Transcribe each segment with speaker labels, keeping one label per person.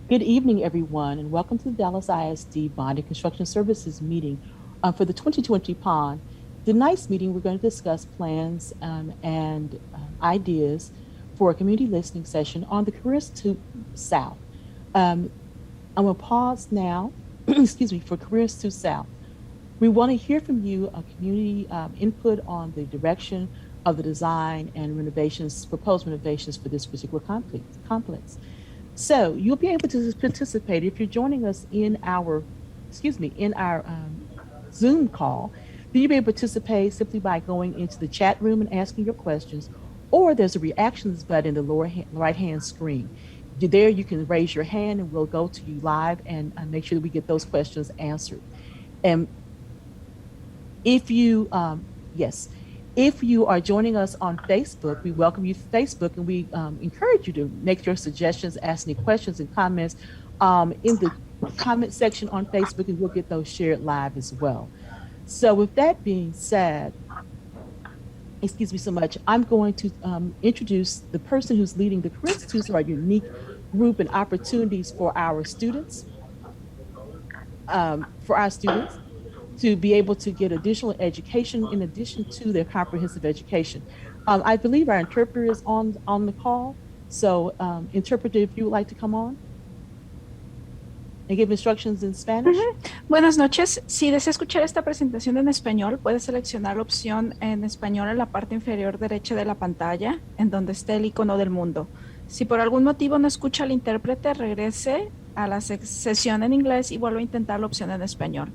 Speaker 1: Good evening, everyone, and welcome to the Dallas ISD Bond and Construction Services meeting for the 2020 PON. Tonight's meeting, we're going to discuss plans and ideas for a community listening session on the Careers to South. Um, I'm going to pause now, excuse me, for Careers to South. We want to hear from you, a community input on the direction of the design and renovations, proposed renovations for this particular complex. So you'll be able to participate if you're joining us in our, in our Zoom call. Then you'll be able to participate simply by going into the chat room and asking your questions, or there's a reactions button in the lower right-hand screen. There you can raise your hand and we'll go to you live and make sure that we get those questions answered. And if you, yes, if you are joining us on Facebook, we welcome you to Facebook and we encourage you to make your suggestions, ask any questions and comments in the comment section on Facebook, and we'll get those shared live as well. So with that being said, excuse me so much, I'm going to introduce the person who's leading the Career Institutes, our unique group and opportunities for our students, to be able to get additional education in addition to their comprehensive education. I believe our interpreter is on the call. So interpreter, if you would like to come on and give instructions in Spanish.
Speaker 2: Buenas noches. Si desea escuchar esta presentación en español, puede seleccionar la opción en español en la parte inferior derecha de la pantalla, en donde está el icono del mundo. Si por algún motivo no escucha al intérprete, regrese a la sesión en inglés y vuelva a intentar la opción en español.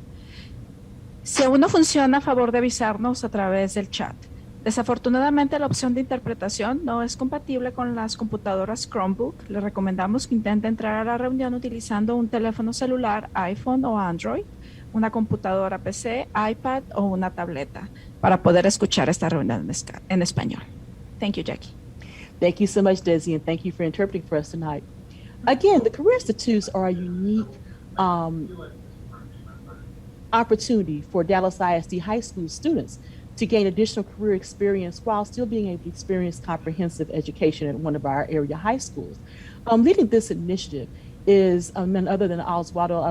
Speaker 2: Si aún no funciona, a favor de avisarnos a través del chat. Desafortunadamente, la opción de interpretación no es compatible con las computadoras Chromebook. Le recomendamos que intente entrar a la reunión utilizando un teléfono celular, iPhone o Android, una computadora PC, iPad o una tableta para poder escuchar esta reunión en español. Thank you, Jackie.
Speaker 1: Thank you so much, Desi, and thank you for interpreting for us tonight. Again, the Career Institutes are a unique opportunity for Dallas ISD high school students to gain additional career experience while still being able to experience comprehensive education at one of our area high schools. Leading this initiative is none other than Oswaldo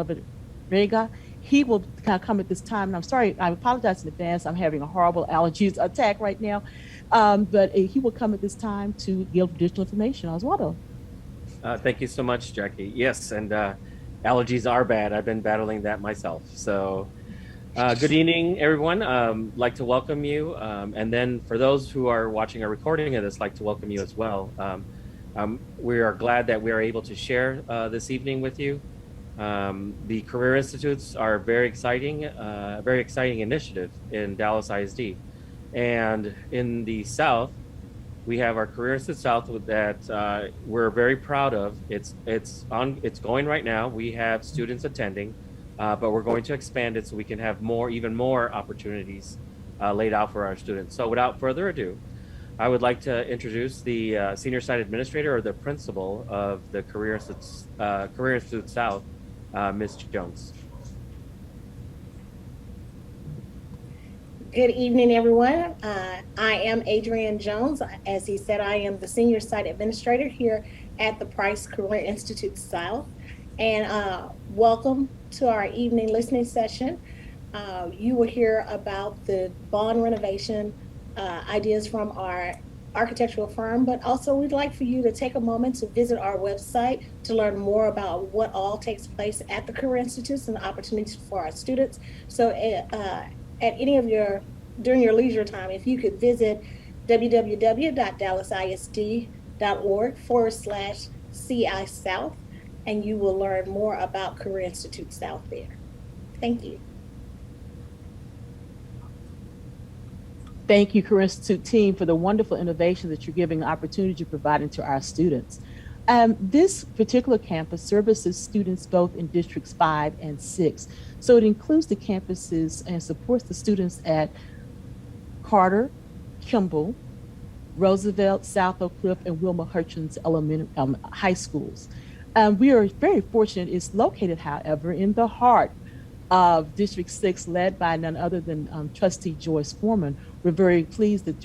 Speaker 1: Alvarega. He will come at this time, and I'm sorry, I apologize in advance. I'm having a horrible allergies attack right now, but he will come at this time to give additional information. Oswaldo.
Speaker 3: Thank you so much, Jackie. Yes, and allergies are bad. I've been battling that myself. So good evening, everyone. Like to welcome you. And then for those who are watching a recording of this, like to welcome you as well. We are glad that we are able to share this evening with you. The Career Institutes are a very exciting initiative in Dallas ISD. And in the South, we have our Career Institute South that we're very proud of. It's going right now. We have students attending, but we're going to expand it so we can have even more opportunities laid out for our students. So without further ado, I would like to introduce the senior site administrator or the principal of the Career Institute South, Ms. Jones.
Speaker 4: Good evening, everyone. I am Adrienne Jones. As he said, I am the Senior Site Administrator here at the Price Career Institute South. And welcome to our evening listening session. You will hear about the bond renovation ideas from our architectural firm, but also we'd like for you to take a moment to visit our website to learn more about what all takes place at the Career Institutes and the opportunities for our students. So during your leisure time, if you could visit www.dallasisd.org/CI South, and you will learn more about Career Institute South there. Thank you.
Speaker 1: Thank you, Career Institute team, for the wonderful innovation that you're giving opportunity to providing to our students. This particular campus services students both in districts 5 and 6. So it includes the campuses and supports the students at Carter, Kimball, Roosevelt, South Oak Cliff, and Wilma Hutchins high schools. We are very fortunate. It's located, however, in the heart of District 6, led by none other than Trustee Joyce Foreman. We're very pleased that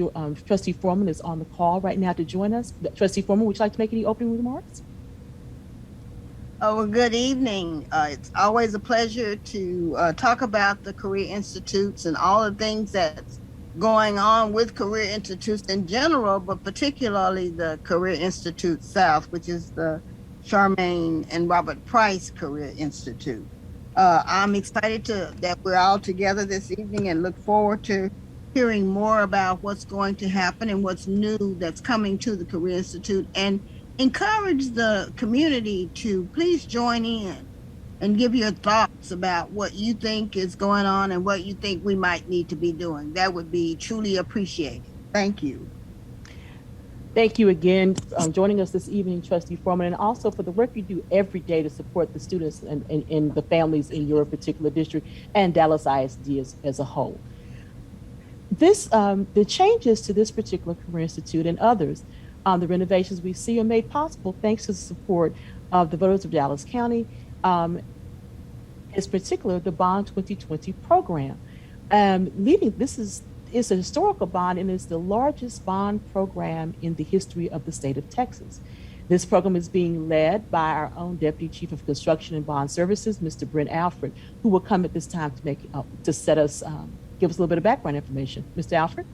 Speaker 1: Trustee Foreman is on the call right now to join us. Trustee Foreman, would you like to make any opening remarks?
Speaker 5: Oh, well, good evening. It's always a pleasure to talk about the Career Institutes and all the things that's going on with Career Institutes in general, but particularly the Career Institute South, which is the Charmaine and Robert Price Career Institute. I'm excited that we're all together this evening and look forward to hearing more about what's going to happen and what's new that's coming to the Career Institute, and encourage the community to please join in and give your thoughts about what you think is going on and what you think we might need to be doing. That would be truly appreciated. Thank you.
Speaker 1: Thank you again for joining us this evening, Trustee Foreman, and also for the work you do every day to support the students and the families in your particular district and Dallas ISD as a whole. The changes to this particular Career Institute and others, the renovations we see are made possible thanks to the support of the voters of Dallas County, in particular the Bond 2020 program. This is a historical bond and is the largest bond program in the history of the state of Texas. This program is being led by our own Deputy Chief of Construction and Bond Services, Mr. Brent Alfred, who will come at this time to give us a little bit of background information. Mr. Alfred?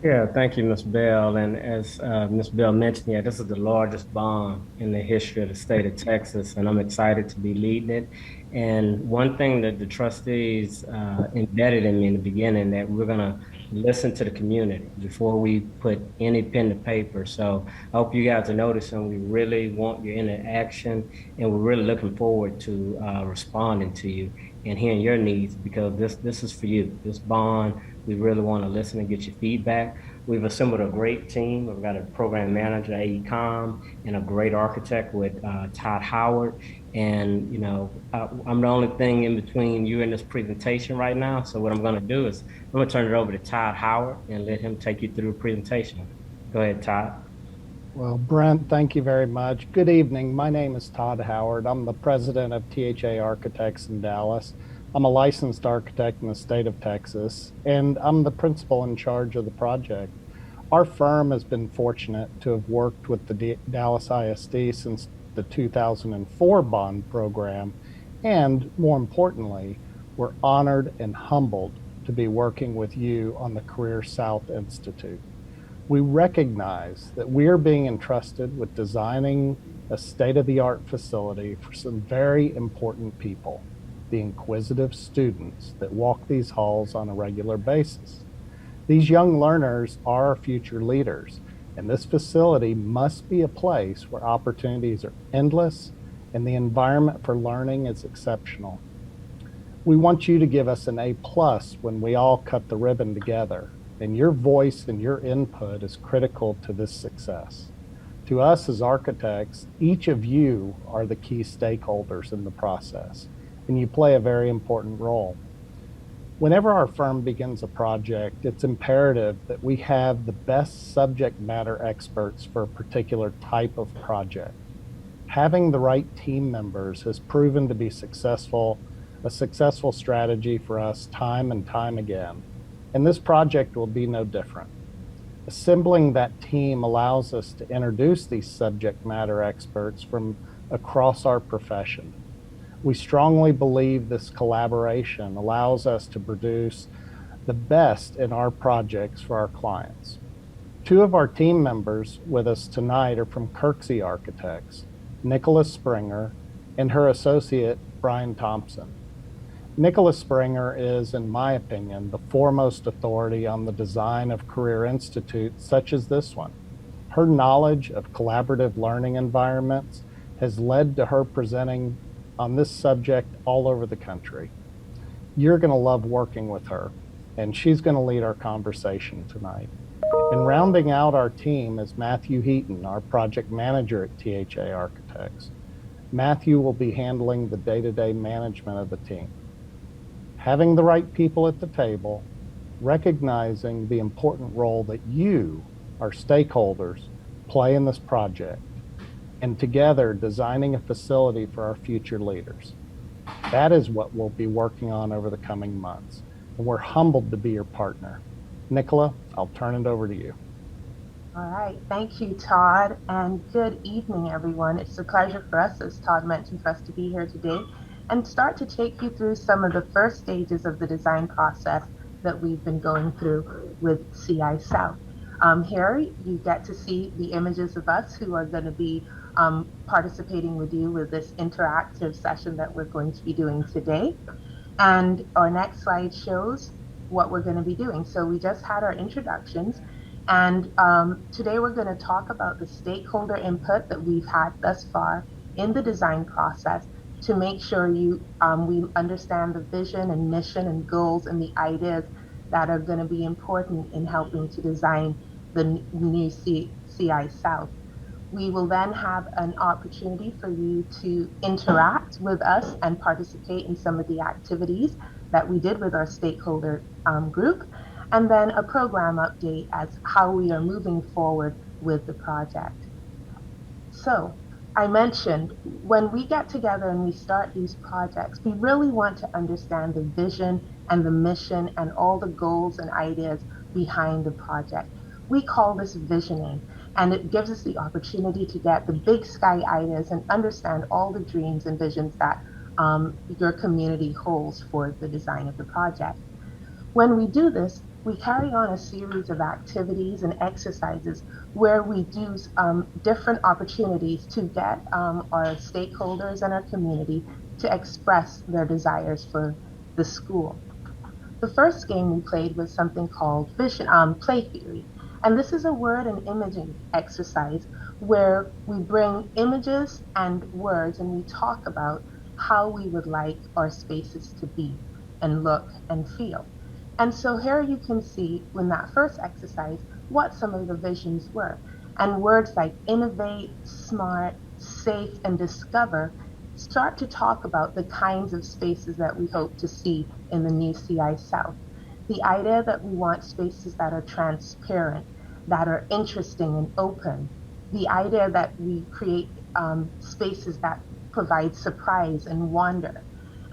Speaker 6: Yeah, thank you, Ms. Bell. And as Ms. Bell mentioned, yeah, this is the largest bond in the history of the state of Texas, and I'm excited to be leading it. And one thing that the trustees embedded in me in the beginning, that we're going to listen to the community before we put any pen to paper. So I hope you guys are noticing we really want your interaction, and we're really looking forward to responding to you and hearing your needs, because this is for you. This bond, we really want to listen and get your feedback. We've assembled a great team. We've got a program manager, AECOM, and a great architect with Todd Howard. And, you know, I'm the only thing in between you and this presentation right now. So what I'm going to do is I'm going to turn it over to Todd Howard and let him take you through the presentation. Go ahead, Todd.
Speaker 7: Well, Brent, thank you very much. Good evening. My name is Todd Howard. I'm the president of THA Architects in Dallas. I'm a licensed architect in the state of Texas, and I'm the principal in charge of the project. Our firm has been fortunate to have worked with the Dallas ISD since the 2004 bond program, and more importantly, we're honored and humbled to be working with you on the Career South Institute. We recognize that we are being entrusted with designing a state-of-the-art facility for some very important people, the inquisitive students that walk these halls on a regular basis. These young learners are our future leaders, and this facility must be a place where opportunities are endless and the environment for learning is exceptional. We want you to give us an A+ when we all cut the ribbon together, and your voice and your input is critical to this success. To us as architects, each of you are the key stakeholders in the process, and you play a very important role. Whenever our firm begins a project, it's imperative that we have the best subject matter experts for a particular type of project. Having the right team members has proven to be a successful strategy for us time and time again, and this project will be no different. Assembling that team allows us to introduce these subject matter experts from across our profession. We strongly believe this collaboration allows us to produce the best in our projects for our clients. Two of our team members with us tonight are from Kirksey Architects, Nicholas Springer and her associate, Brian Thompson. Nicholas Springer is, in my opinion, the foremost authority on the design of career institutes such as this one. Her knowledge of collaborative learning environments has led to her presenting on this subject all over the country. You're going to love working with her, and she's going to lead our conversation tonight. And rounding out our team is Matthew Heaton, our project manager at THA Architects. Matthew will be handling the day-to-day management of the team. Having the right people at the table, recognizing the important role that you, our stakeholders, play in this project, and together designing a facility for our future leaders. That is what we'll be working on over the coming months, and we're humbled to be your partner. Nicola, I'll turn it over to you.
Speaker 8: All right, thank you, Todd, and good evening, everyone. It's a pleasure for us, as Todd mentioned, for us to be here today and start to take you through some of the first stages of the design process that we've been going through with CI South. Here, you get to see the images of us who are going to be participating with you with this interactive session that we're going to be doing today. And our next slide shows what we're going to be doing. So we just had our introductions. And today we're going to talk about the stakeholder input that we've had thus far in the design process to make sure we understand the vision and mission and goals and the ideas that are going to be important in helping to design the new CI South. We will then have an opportunity for you to interact with us and participate in some of the activities that we did with our stakeholder group, and then a program update as how we are moving forward with the project. So I mentioned when we get together and we start these projects, we really want to understand the vision and the mission and all the goals and ideas behind the project. We call this visioning, and it gives us the opportunity to get the big sky ideas and understand all the dreams and visions that your community holds for the design of the project. When we do this, we carry on a series of activities and exercises where we do different opportunities to get our stakeholders and our community to express their desires for the school. The first game we played was something called play theory. And this is a word and imaging exercise where we bring images and words and we talk about how we would like our spaces to be and look and feel. And so here you can see in that first exercise what some of the visions were. And words like innovate, smart, safe, and discover start to talk about the kinds of spaces that we hope to see in the new CI South. The idea that we want spaces that are transparent, that are interesting and open. The idea that we create spaces that provide surprise and wonder,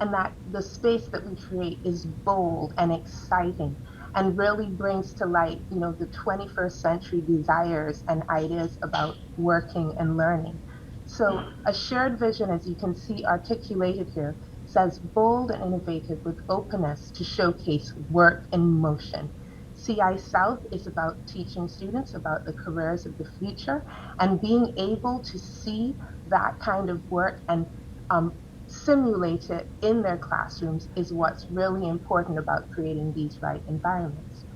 Speaker 8: and that the space that we create is bold and exciting and really brings to light, the 21st century desires and ideas about working and learning. So a shared vision, as you can see articulated here, says bold and innovative with openness to showcase work in motion. CI South is about teaching students about the careers of the future and being able to see that kind of work and simulate it in their classrooms is what's really important about creating these right environments.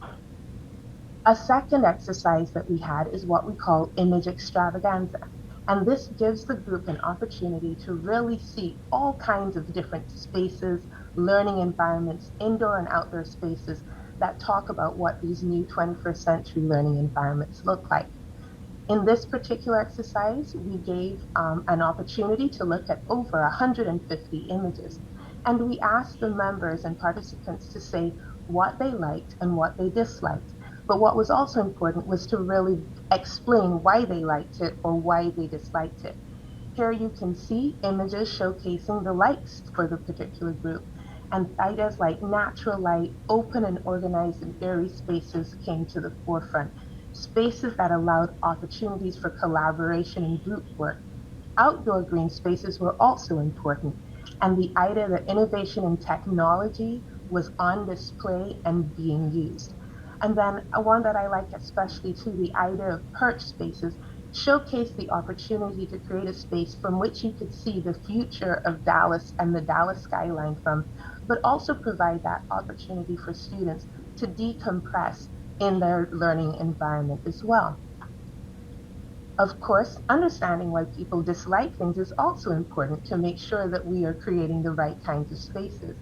Speaker 8: A second exercise that we had is what we call image extravaganza. And this gives the group an opportunity to really see all kinds of different spaces, learning environments, indoor and outdoor spaces that talk about what these new 21st century learning environments look like. In this particular exercise, we gave an opportunity to look at over 150 images. And we asked the members and participants to say what they liked and what they disliked. But what was also important was to really explain why they liked it or why they disliked it. Here you can see images showcasing the likes for the particular group. And ideas like natural light, open and organized and airy spaces came to the forefront. Spaces that allowed opportunities for collaboration and group work. Outdoor green spaces were also important, and the idea that innovation and technology was on display and being used. And then one that I like especially too, the idea of perch spaces showcased the opportunity to create a space from which you could see the future of Dallas and the Dallas skyline from, but also provide that opportunity for students to decompress in their learning environment as well. Of course, understanding why people dislike things is also important to make sure that we are creating the right kinds of spaces.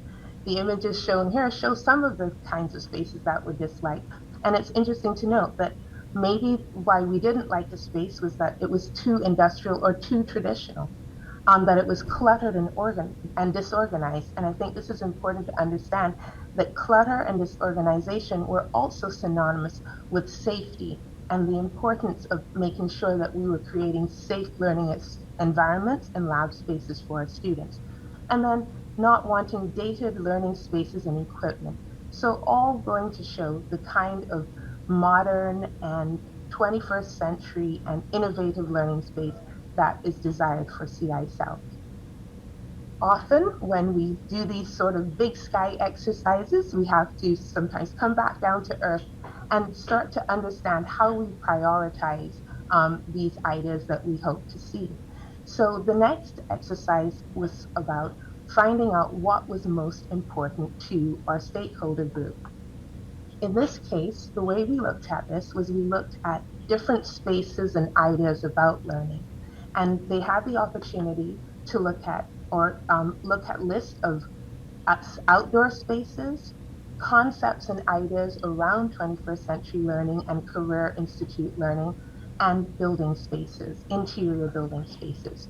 Speaker 8: The images shown here show some of the kinds of spaces that were disliked. And it's interesting to note that maybe why we didn't like the space was that it was too industrial or too traditional. That it was cluttered and disorganized. And I think this is important to understand that clutter and disorganization were also synonymous with safety and the importance of making sure that we were creating safe learning environments and lab spaces for our students. And then not wanting dated learning spaces and equipment. So all going to show the kind of modern and 21st century and innovative learning space that is desired for CI South. Often when we do these sort of big sky exercises, we have to sometimes come back down to earth and start to understand how we prioritize these ideas that we hope to see. So the next exercise was about finding out what was most important to our stakeholder group. In this case, the way we looked at this was we looked at different spaces and ideas about learning. And they had the opportunity to look at lists of outdoor spaces, concepts and ideas around 21st century learning and career institute learning, and building spaces, interior building spaces.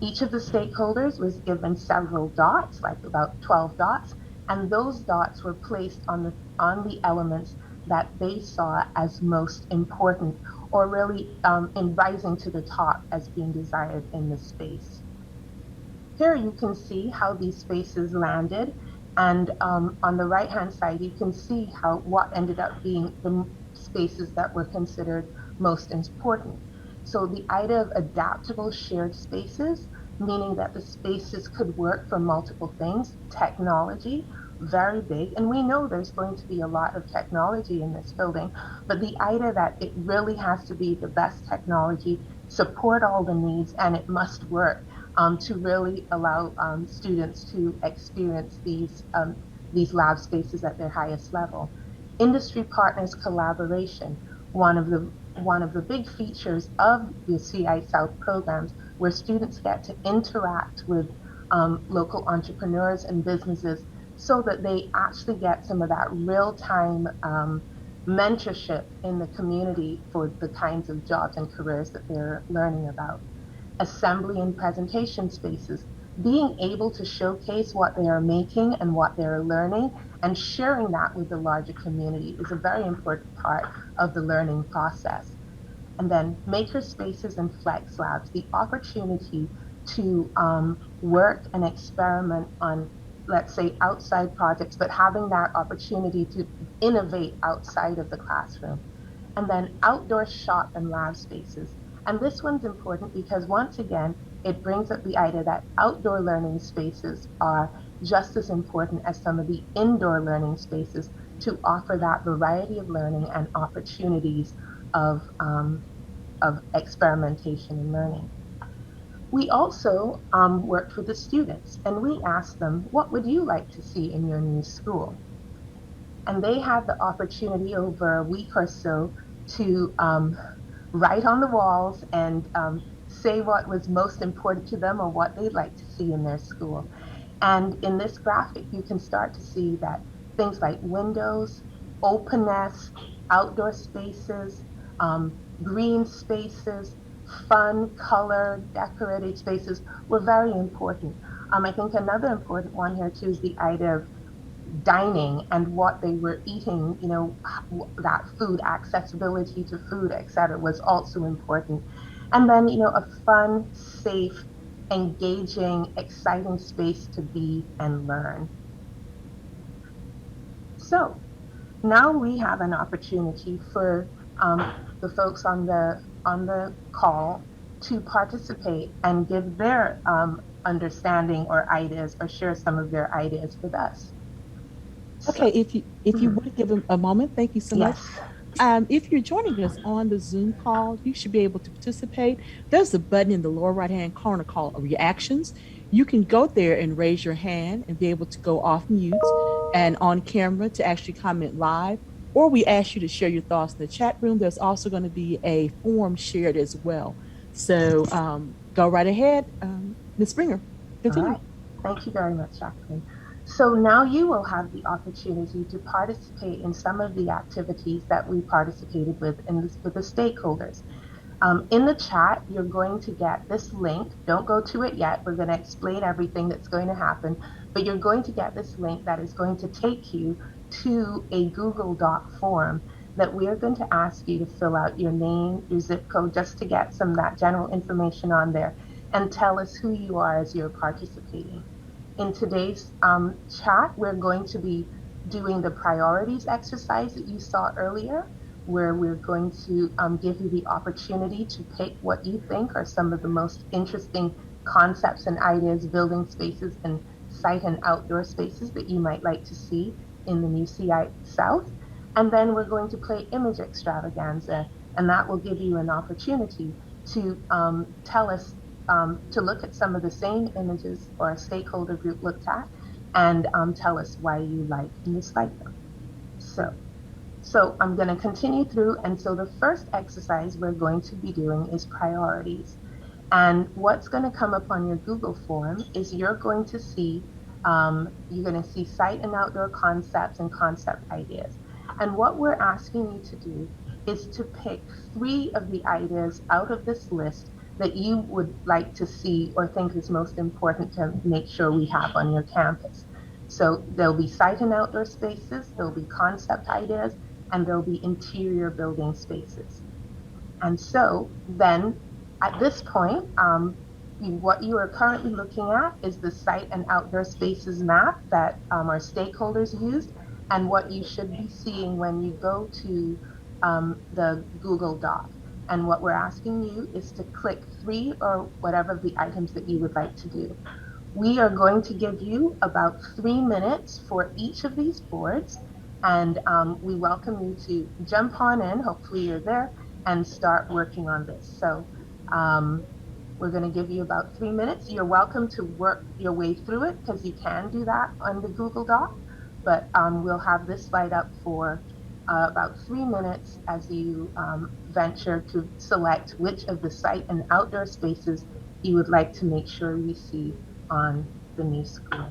Speaker 8: Each of the stakeholders was given several dots, like about 12 dots, and those dots were placed on the elements that they saw as most important, or really in rising to the top as being desired in the space. Here you can see how these spaces landed, and on the right-hand side, you can see what ended up being the spaces that were considered most important. So the idea of adaptable shared spaces, meaning that the spaces could work for multiple things, technology, very big, and we know there's going to be a lot of technology in this building, but the idea that it really has to be the best technology, support all the needs, and it must work to really allow students to experience these lab spaces at their highest level. Industry partners collaboration, one of the big features of the CI South programs, where students get to interact with local entrepreneurs and businesses so that they actually get some of that real-time mentorship in the community for the kinds of jobs and careers that they're learning about. Assembly and presentation spaces, being able to showcase what they are making and what they're learning and sharing that with the larger community is a very important part of the learning process. And then maker spaces and flex labs, the opportunity to work and experiment on, let's say, outside projects, but having that opportunity to innovate outside of the classroom. And then outdoor shop and lab spaces. And this one's important because once again, it brings up the idea that outdoor learning spaces are just as important as some of the indoor learning spaces to offer that variety of learning and opportunities of experimentation and learning. We also worked with the students and we asked them, what would you like to see in your new school? And they had the opportunity over a week or so to write on the walls and say what was most important to them or what they'd like to see in their school. And in this graphic, you can start to see that things like windows, openness, outdoor spaces, green spaces, fun, color, decorated spaces were very important. I think another important one here too is the idea of dining and what they were eating, that food, accessibility to food, etc., was also important. And then, a fun, safe, engaging, exciting space to be and learn. So now we have an opportunity for the folks on the call to participate and give their understanding or ideas or share some of their ideas with us.
Speaker 1: Okay, if you would give them a moment, thank you so much. If you're joining us on the Zoom call, you should be able to participate. There's a button in the lower right-hand corner called Reactions. You can go there and raise your hand and be able to go off mute and on camera to actually comment live. Or we ask you to share your thoughts in the chat room. There's also going to be a form shared as well. So go right ahead, Ms. Springer. Continue.
Speaker 8: All right. Thank you very much, Jacqueline. So now you will have the opportunity to participate in some of the activities that we participated with with the stakeholders. In the chat, you're going to get this link. Don't go to it yet. We're going to explain everything that's going to happen, but you're going to get this link that is going to take you to a Google Doc form that we are going to ask you to fill out your name, your zip code, just to get some of that general information on there and tell us who you are as you're participating. In today's chat, we're going to be doing the priorities exercise that you saw earlier, where we're going to give you the opportunity to pick what you think are some of the most interesting concepts and ideas, building spaces and site and outdoor spaces that you might like to see in the new CI South. And then we're going to play Image Extravaganza, and that will give you an opportunity to tell us, to look at some of the same images or a stakeholder group looked at, and tell us why you like and dislike them. So I'm going to continue through. And so the first exercise we're going to be doing is priorities. And what's going to come up on your Google form is you're going to see site and outdoor concepts and concept ideas. And what we're asking you to do is to pick 3 of the ideas out of this list that you would like to see or think is most important to make sure we have on your campus. So there'll be site and outdoor spaces, there'll be concept ideas, and there'll be interior building spaces. And so then at this point, what you are currently looking at is the site and outdoor spaces map that our stakeholders used, and what you should be seeing when you go to the Google Doc. And what we're asking you is to click 3 or whatever of the items that you would like to do. We are going to give you about 3 minutes for each of these boards, and we welcome you to jump on in, hopefully you're there, and start working on this. So we're going to give you about 3 minutes. You're welcome to work your way through it, because you can do that on the Google Doc, but we'll have this slide up for about 3 minutes as you venture to select which of the site and outdoor spaces you would like to make sure you see on the new school.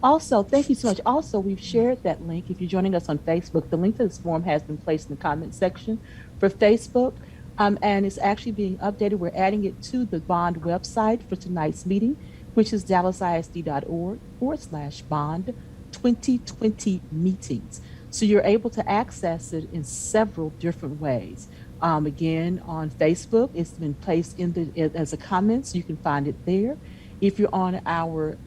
Speaker 1: Also, thank you so much. Also, we've shared that link. If you're joining us on Facebook, the link to this form has been placed in the comment section for Facebook, and it's actually being updated. We're adding it to the Bond website for tonight's meeting, which is dallasisd.org/bond 2020 meetings. So you're able to access it in several different ways. Again, on Facebook, it's been placed as a comment, so you can find it there. If you're on our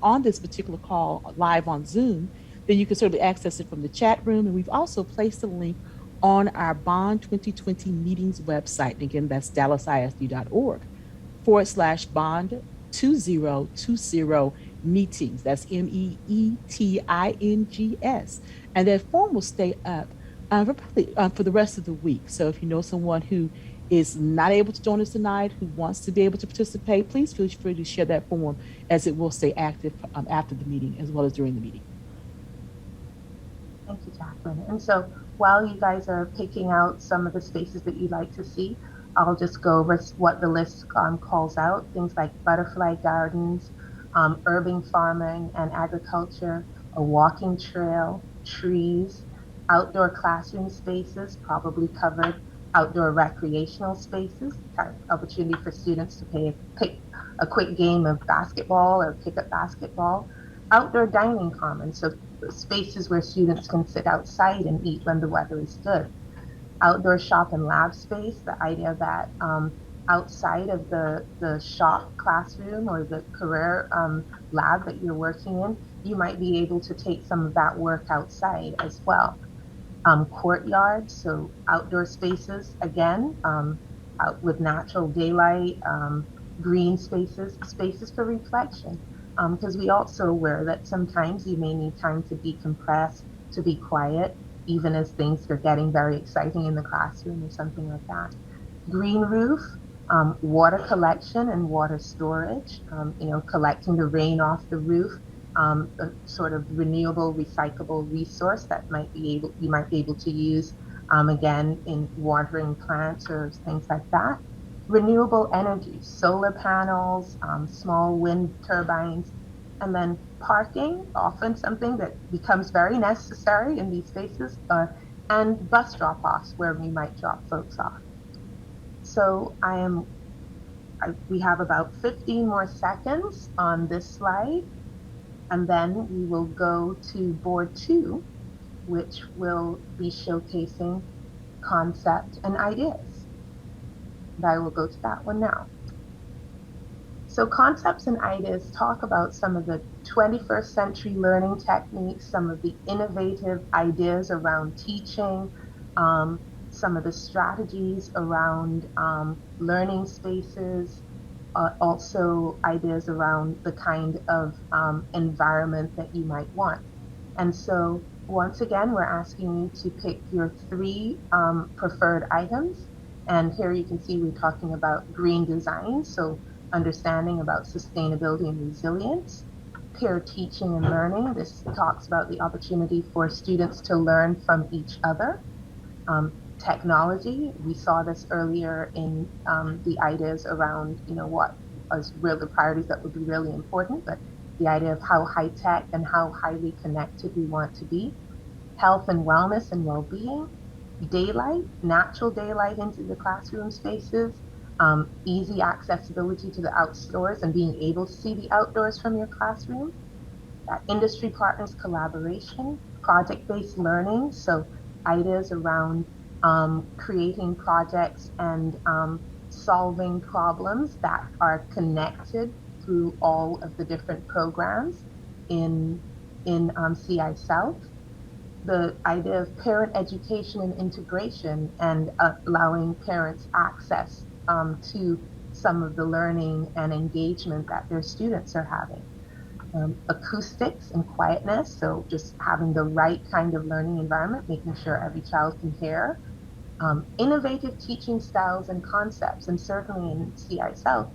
Speaker 1: on this particular call live on Zoom, then you can certainly access it from the chat room. And we've also placed a link on our Bond 2020 meetings website. And again, that's dallasisd.org/bond 2020 meetings. That's MEETINGS. And that form will stay up for the rest of the week. So if you know someone who is not able to join us tonight, who wants to be able to participate, please feel free to share that form, as it will stay active after the meeting as well as during the meeting.
Speaker 8: Thank you, Jacqueline. And so while you guys are picking out some of the spaces that you'd like to see, I'll just go over what the list calls out. Things like butterfly gardens, urban farming and agriculture, a walking trail, trees, outdoor classroom spaces, probably covered, outdoor recreational spaces, opportunity for students to pick a quick game of basketball or pick up basketball, outdoor dining commons, so spaces where students can sit outside and eat when the weather is good, outdoor shop and lab space, the idea that outside of the shop classroom or the career lab that you're working in, you might be able to take some of that work outside as well. Courtyards, so outdoor spaces, again, out with natural daylight, green spaces, spaces for reflection, because we also aware that sometimes you may need time to decompress, to be quiet, even as things are getting very exciting in the classroom or something like that. Green roof, water collection and water storage, collecting the rain off the roof, a sort of renewable, recyclable resource that you might be able to use again in watering plants or things like that. Renewable energy, solar panels, small wind turbines, and then parking, often something that becomes very necessary in these spaces, and bus drop-offs where we might drop folks off. So we have about 15 more seconds on this slide. And then we will go to board 2, which will be showcasing concept and ideas. And I will go to that one now. So concepts and ideas talk about some of the 21st century learning techniques, some of the innovative ideas around teaching, some of the strategies around learning spaces, also ideas around the kind of environment that you might want. And so once again, we're asking you to pick your 3 preferred items. And here you can see we're talking about green design, so understanding about sustainability and resilience. Peer teaching and learning, this talks about the opportunity for students to learn from each other. Technology, we saw this earlier in the ideas around, what are the priorities that would be really important, but the idea of how high tech and how highly connected we want to be. Health and wellness and well-being. Daylight, natural daylight into the classroom spaces. Easy accessibility to the outdoors and being able to see the outdoors from your classroom. Industry partners collaboration, project-based learning, so ideas around creating projects and solving problems that are connected through all of the different programs in CI South. The idea of parent education and integration and allowing parents access to some of the learning and engagement that their students are having. Acoustics and quietness, so just having the right kind of learning environment, making sure every child can hear. Innovative teaching styles and concepts, and certainly in CI South,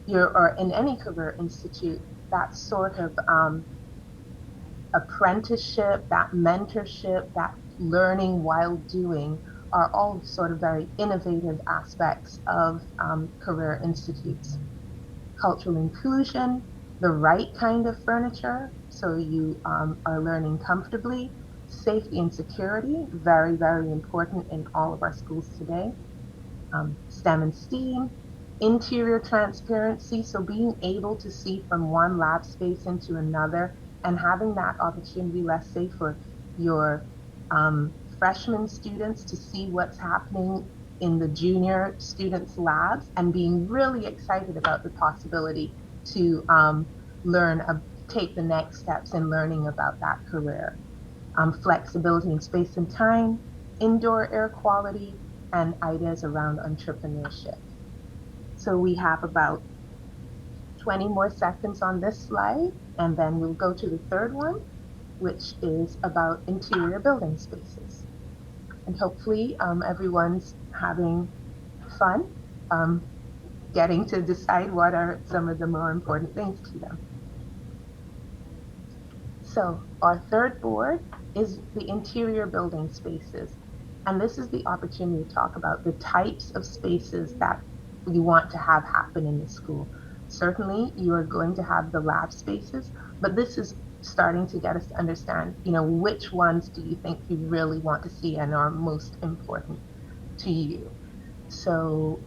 Speaker 8: or in any career institute, that sort of apprenticeship, that mentorship, that learning while doing are all sort of very innovative aspects of career institutes. Cultural inclusion, the right kind of furniture, so you are learning comfortably. Safety and security, very, very important in all of our schools today. STEM and STEAM, interior transparency, so being able to see from one lab space into another and having that opportunity, let's say, for your freshman students to see what's happening in the junior students' labs and being really excited about the possibility to take the next steps in learning about that career. Flexibility in space and time, indoor air quality, and ideas around entrepreneurship. So we have about 20 more seconds on this slide, and then we'll go to the third one, which is about interior building spaces. And hopefully everyone's having fun getting to decide what are some of the more important things to them. So our third board is the interior building spaces. And this is the opportunity to talk about the types of spaces that you want to have happen in the school. Certainly you are going to have the lab spaces, but this is starting to get us to understand, which ones do you think you really want to see and are most important to you. So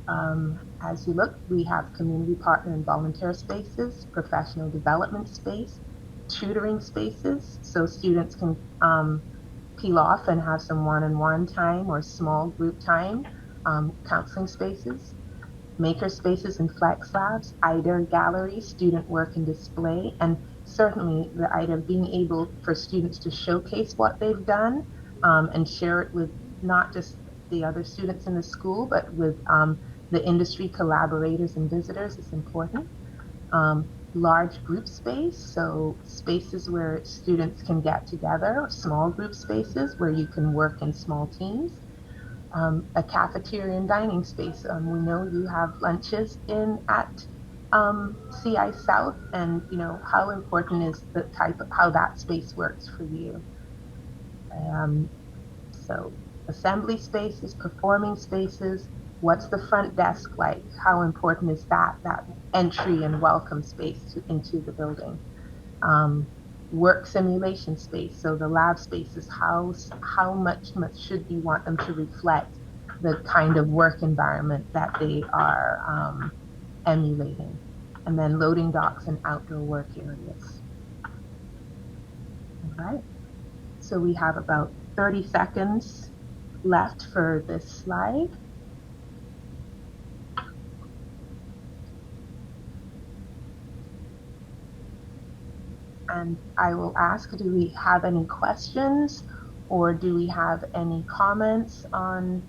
Speaker 8: as you look, we have community partner and volunteer spaces, professional development space, tutoring spaces, so students can peel off and have some one-on-one time or small group time, counseling spaces, maker spaces and flex labs, IDER gallery, student work and display, and certainly the idea of being able for students to showcase what they've done and share it with not just the other students in the school, but with the industry collaborators and visitors is important. Large group space, so spaces where students can get together, small group spaces where you can work in small teams. A cafeteria and dining space. We know you have lunches at CI South, and how important is the type of how that space works for you. So assembly spaces, performing spaces, what's the front desk like? How important is that entry and welcome space into the building? Work simulation space, so the lab spaces, how much should you want them to reflect the kind of work environment that they are emulating? And then loading docks and outdoor work areas. All right, so we have about 30 seconds left for this slide. And I will ask, do we have any questions or do we have any comments on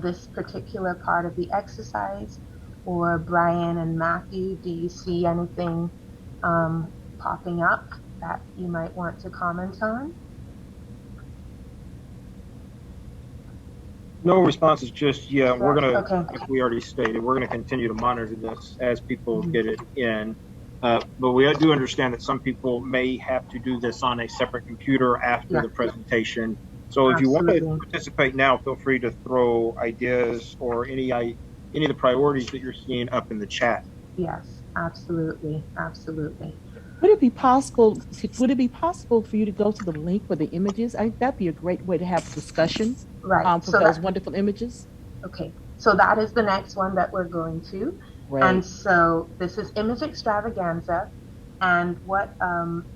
Speaker 8: this particular part of the exercise? Or Brian and Matthew, do you see anything popping up that you might want to comment on?
Speaker 9: No responses just yet. We're going to,
Speaker 8: Okay.
Speaker 9: like we already stated, we're going to continue to monitor this as people get it in. But we do understand that some people may have to do this on a separate computer after the presentation. So if you want to participate now, feel free to throw ideas or any of the priorities that you're seeing up in the chat.
Speaker 8: Yes, absolutely, absolutely.
Speaker 1: Would it be possible for you to go to the link for the images? I think that'd be a great way to have discussions for those wonderful images.
Speaker 8: Okay, so that is the next one that we're going to.
Speaker 1: Right.
Speaker 8: And so this is Image Extravaganza. And what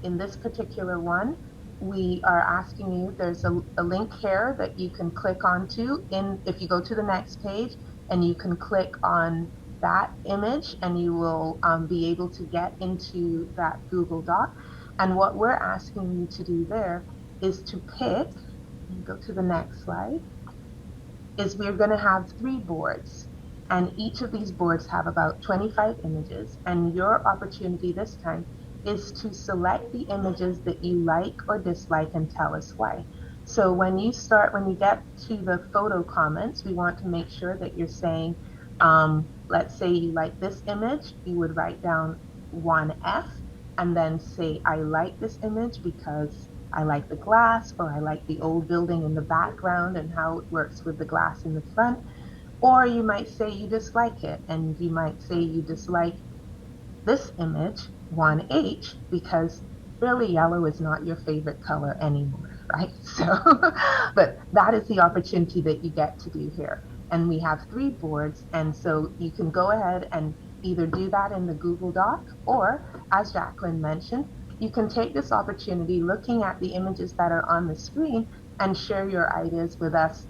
Speaker 8: in this particular one, we are asking you, there's a link here that you can click onto if you go to the next page, and you can click on that image and you will be able to get into that Google Doc. And what we're asking you to do there is to pick, go to the next slide, is we're going to have 3 boards. And each of these boards have about 25 images. And your opportunity this time is to select the images that you like or dislike and tell us why. So when you get to the photo comments, we want to make sure that you're saying, let's say you like this image, you would write down 1F and then say, I like this image because I like the glass, or I like the old building in the background and how it works with the glass in the front. Or you might say you dislike it, and you might say you dislike this image, 1H, because really yellow is not your favorite color anymore, right? So, but that is the opportunity that you get to do here. And we have 3 boards, and so you can go ahead and either do that in the Google Doc, or as Jacqueline mentioned, you can take this opportunity looking at the images that are on the screen and share your ideas with us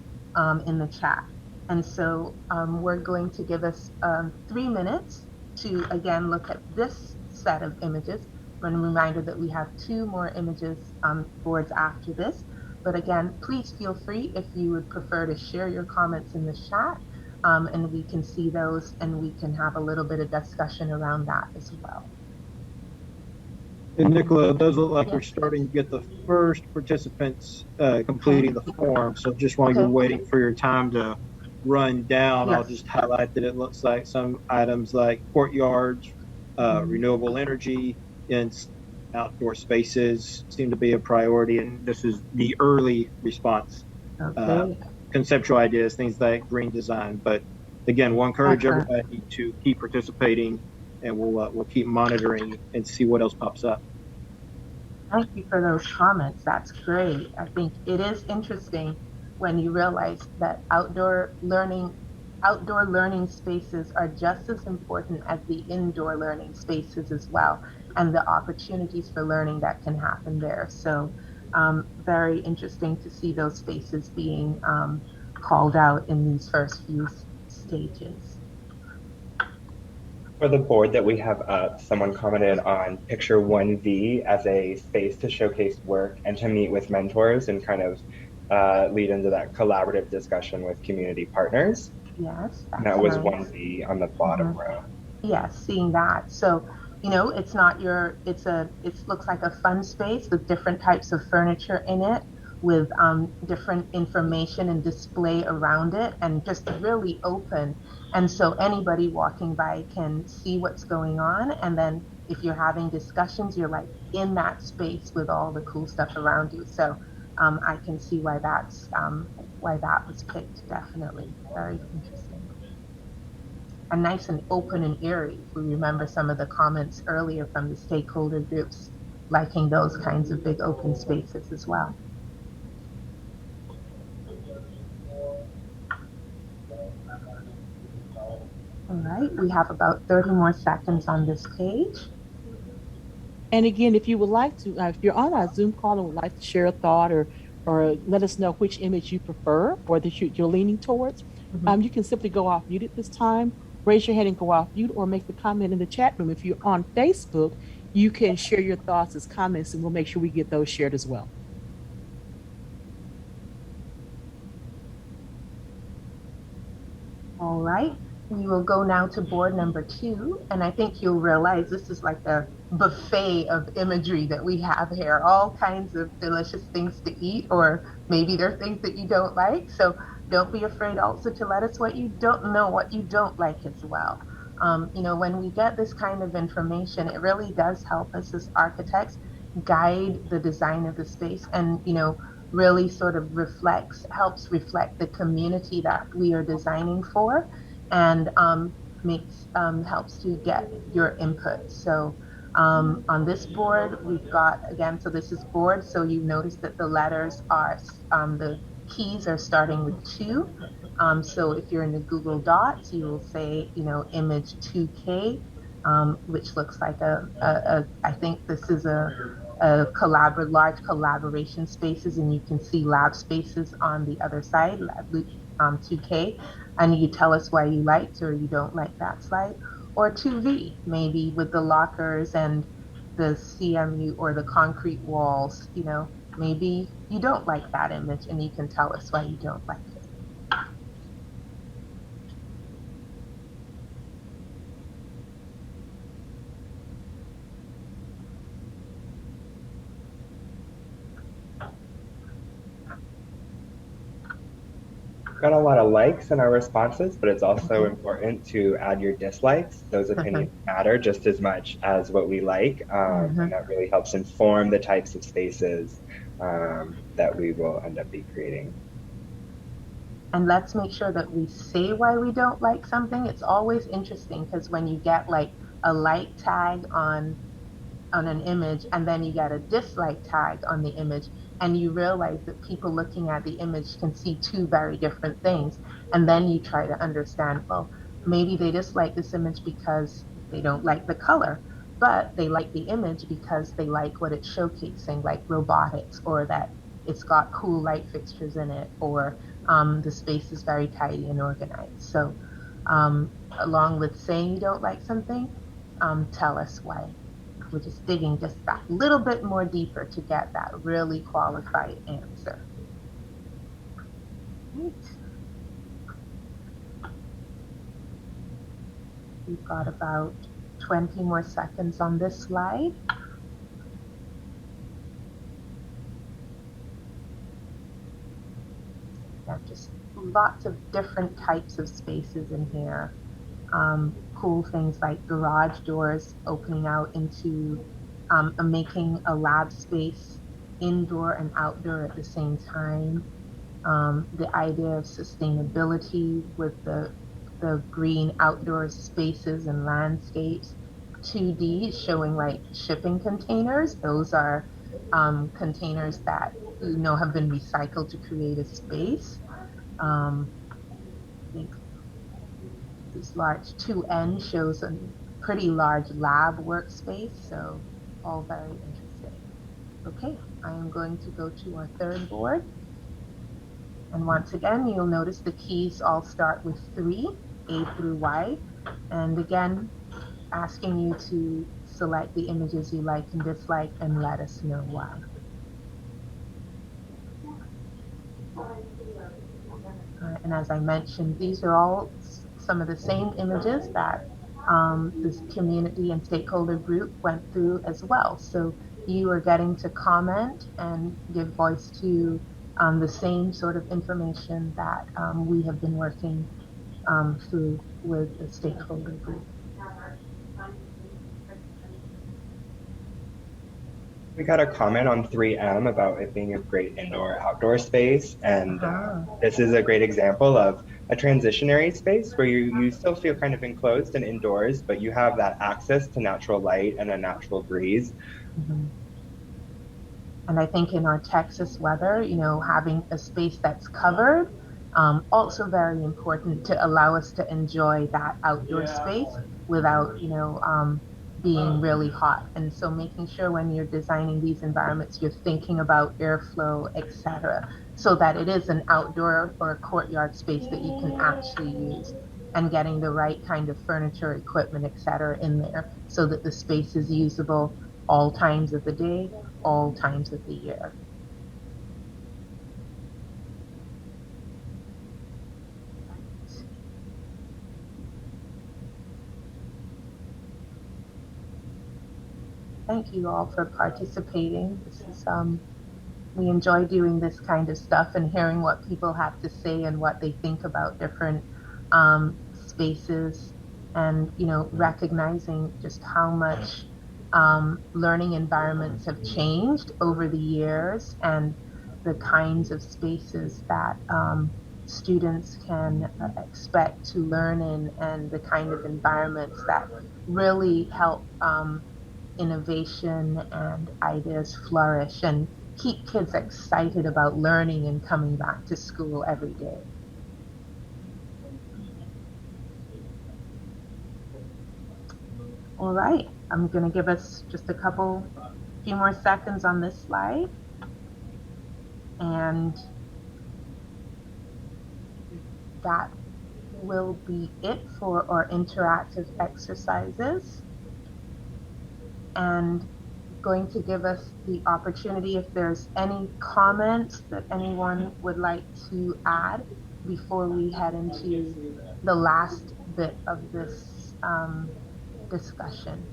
Speaker 8: in the chat. And so we're going to give us 3 minutes to, again, look at this set of images. I'm reminded that we have 2 more images boards after this. But again, please feel free if you would prefer to share your comments in the chat, and we can see those and we can have a little bit of discussion around that as well.
Speaker 9: And Nicola, it does look like we're starting to get the first participants completing the form. So just while you're waiting for your time to run down, I'll just highlight that it looks like some items like courtyards, renewable energy, and outdoor spaces seem to be a priority. And this is the early response. Conceptual ideas, things like green design. But again, we'll encourage everybody to keep participating, and we'll keep monitoring and see what else pops up.
Speaker 8: Thank you for those comments. That's great. I think it is interesting when you realize that outdoor learning spaces are just as important as the indoor learning spaces as well, and the opportunities for learning that can happen there. So very interesting to see those spaces being called out in these first few stages.
Speaker 10: For the board that we have up, someone commented on picture 1V as a space to showcase work and to meet with mentors and kind of lead into that collaborative discussion with community partners.
Speaker 8: Yes.
Speaker 10: And that was 1V on the bottom row.
Speaker 8: Yes, seeing that. So, you know, it's not it looks like a fun space with different types of furniture in it, with different information and display around it, and just really open. And so anybody walking by can see what's going on. And then if you're having discussions, you're like in that space with all the cool stuff around you. So I can see why that was picked, definitely. Very interesting. And nice and open and airy. If we remember some of the comments earlier from the stakeholder groups, liking those kinds of big open spaces as well. All right, we have about 30 more seconds on this page.
Speaker 1: And again, if you would like to, if you're on our Zoom call and would like to share a thought or let us know which image you prefer or that you're leaning towards, you can simply go off mute at this time, raise your hand and go off mute, or make the comment in the chat room. If you're on Facebook, you can share your thoughts as comments, and we'll make sure we get those shared as well.
Speaker 8: All right, we will go now to board number 2, and I think you'll realize this is like a buffet of imagery that we have here, all kinds of delicious things to eat, or maybe there are things that you don't like. So don't be afraid also to let us what you don't like as well. When we get this kind of information, it really does help us as architects guide the design of the space, and really sort of helps reflect the community that we are designing for, and helps to get your input. So on this board, we've got, again, so this is board, so you notice that the letters are, the keys are starting with 2. So if you're in the Google Docs, you will say, image 2K, which looks like I think this is large collaboration spaces, and you can see lab spaces on the other side, 2K, and you tell us why you liked or you don't like that slide. Or 2V, maybe with the lockers and the CMU or the concrete walls, maybe you don't like that image, and you can tell us why you don't like it.
Speaker 10: Got a lot of likes in our responses, but it's also important to add your dislikes. Those opinions matter just as much as what we like, and that really helps inform the types of spaces that we will end up be creating.
Speaker 8: And let's make sure that we say why we don't like something. It's always interesting because when you get like a like tag on an image, and then you get a dislike tag on the image, and you realize that people looking at the image can see 2 very different things. And then you try to understand, well, maybe they dislike this image because they don't like the color, but they like the image because they like what it's showcasing, like robotics, or that it's got cool light fixtures in it, or the space is very tidy and organized. So along with saying you don't like something, tell us why. We're just digging just that little bit more deeper to get that really qualified answer. Right. We've got about 20 more seconds on this slide. Yeah, just lots of different types of spaces in here. Cool things like garage doors opening out into making a lab space indoor and outdoor at the same time. The idea of sustainability with the green outdoor spaces and landscapes. 2D showing like shipping containers. Those are containers that have been recycled to create a space. I think this large 2N shows a pretty large lab workspace, so all very interesting. Okay, I am going to go to our 3rd board. And once again, you'll notice the keys all start with 3, A through Y. And again, asking you to select the images you like and dislike and let us know why. And as I mentioned, these are all some of the same images that this community and stakeholder group went through as well. So you are getting to comment and give voice to the same sort of information that we have been working through with the stakeholder group.
Speaker 10: We got a comment on 3M about it being a great indoor-outdoor space, and this is a great example of a transitionary space where you still feel kind of enclosed and indoors, but you have that access to natural light and a natural breeze.
Speaker 8: And I think in our Texas weather, having a space that's covered, also very important to allow us to enjoy that outdoor space without, being really hot. And so making sure when you're designing these environments, you're thinking about airflow, etc., so that it is an outdoor or a courtyard space that you can actually use. and getting the right kind of furniture, equipment, etc. in there so that the space is usable all times of the day, all times of the year. Thank you all for participating. This is we enjoy doing this kind of stuff and hearing what people have to say and what they think about different spaces, and recognizing just how much learning environments have changed over the years, and the kinds of spaces that students can expect to learn in, and the kind of environments that really help innovation and ideas flourish and keep kids excited about learning and coming back to school every day. All right, I'm going to give us just a few more seconds on this slide. And that will be it for our interactive exercises. And going to give us the opportunity if there's any comments that anyone would like to add before we head into the last bit of this discussion.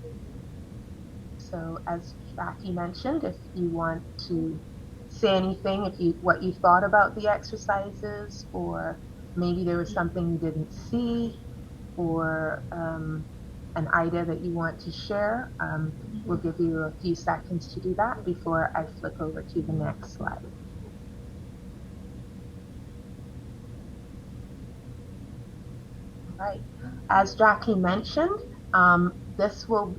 Speaker 8: So as Jackie mentioned, if you want to say anything, what you thought about the exercises, or maybe there was something you didn't see, or an idea that you want to share, we'll give you a few seconds to do that before I flip over to the next slide. All right, as Jackie mentioned, this will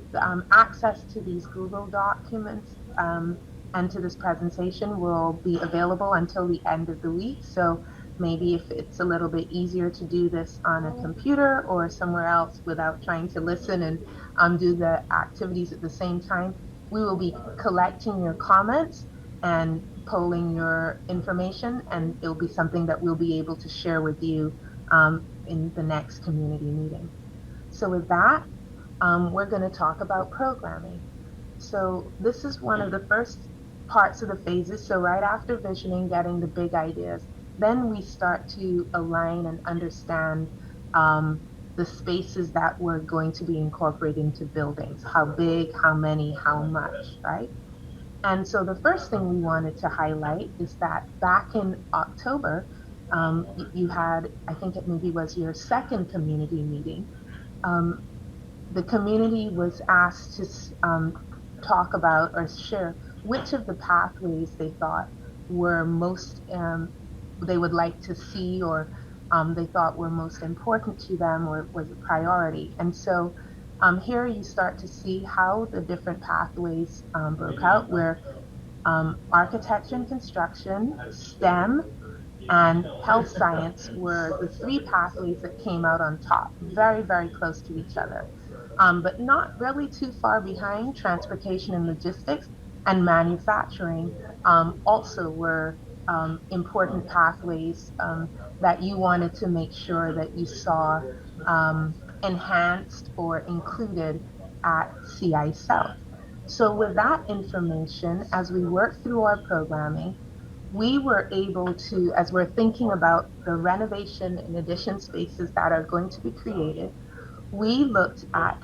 Speaker 8: access to these Google documents and to this presentation will be available until the end of the week. So maybe if it's a little bit easier to do this on a computer or somewhere else without trying to listen and do the activities at the same time, we will be collecting your comments and polling your information, and it'll be something that we'll be able to share with you in the next community meeting. So with that, we're going to talk about programming. So this is one of the first parts of the phases. So right after visioning, getting the big ideas, then we start to align and understand the spaces that we're going to be incorporating into buildings. How big, how many, how much, right? And so the first thing we wanted to highlight is that back in October, you had, I think it maybe was your second community meeting, the community was asked to talk about or share which of the pathways they thought were most, they would like to see, or they thought were most important to them, or was a priority. And so here you start to see how the different pathways broke out, where architecture and construction, STEM, and health science were the three pathways that came out on top, very, very close to each other, but not really too far behind. Transportation and logistics and manufacturing also were important pathways that you wanted to make sure that you saw enhanced or included at CI South. So with that information, as we work through our programming, we were able to, as we're thinking about the renovation and addition spaces that are going to be created, we looked at,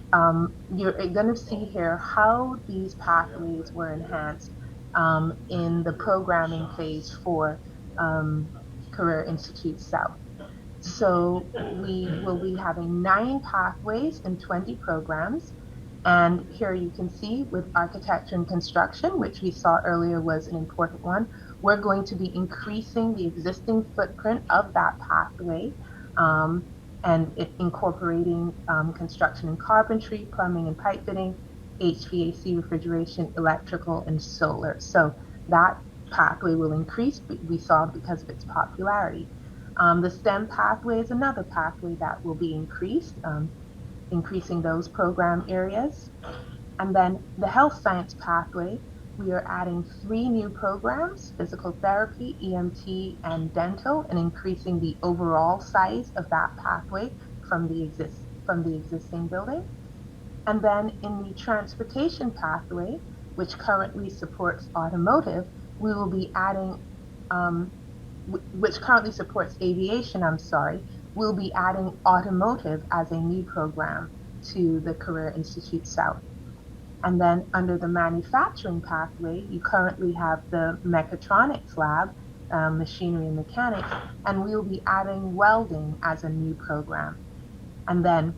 Speaker 8: you're going to see here how these pathways were enhanced in the programming phase for Career Institute South. So we will be having 9 pathways and 20 programs. And here you can see with architecture and construction, which we saw earlier was an important one, we're going to be increasing the existing footprint of that pathway and incorporating construction and carpentry, plumbing and pipe fitting, HVAC, refrigeration, electrical, and solar. So that pathway will increase, we saw, because of its popularity. The STEM pathway is another pathway that will be increased, increasing those program areas. And then the health science pathway, we are adding 3 new programs, physical therapy, EMT, and dental, and increasing the overall size of that pathway from the existing building. And then in the transportation pathway, which currently supports automotive, we will be adding, which currently supports aviation, we'll be adding automotive as a new program to the Career Institute South. And then under the manufacturing pathway, you currently have the mechatronics lab, machinery and mechanics, and we'll be adding welding as a new program. And then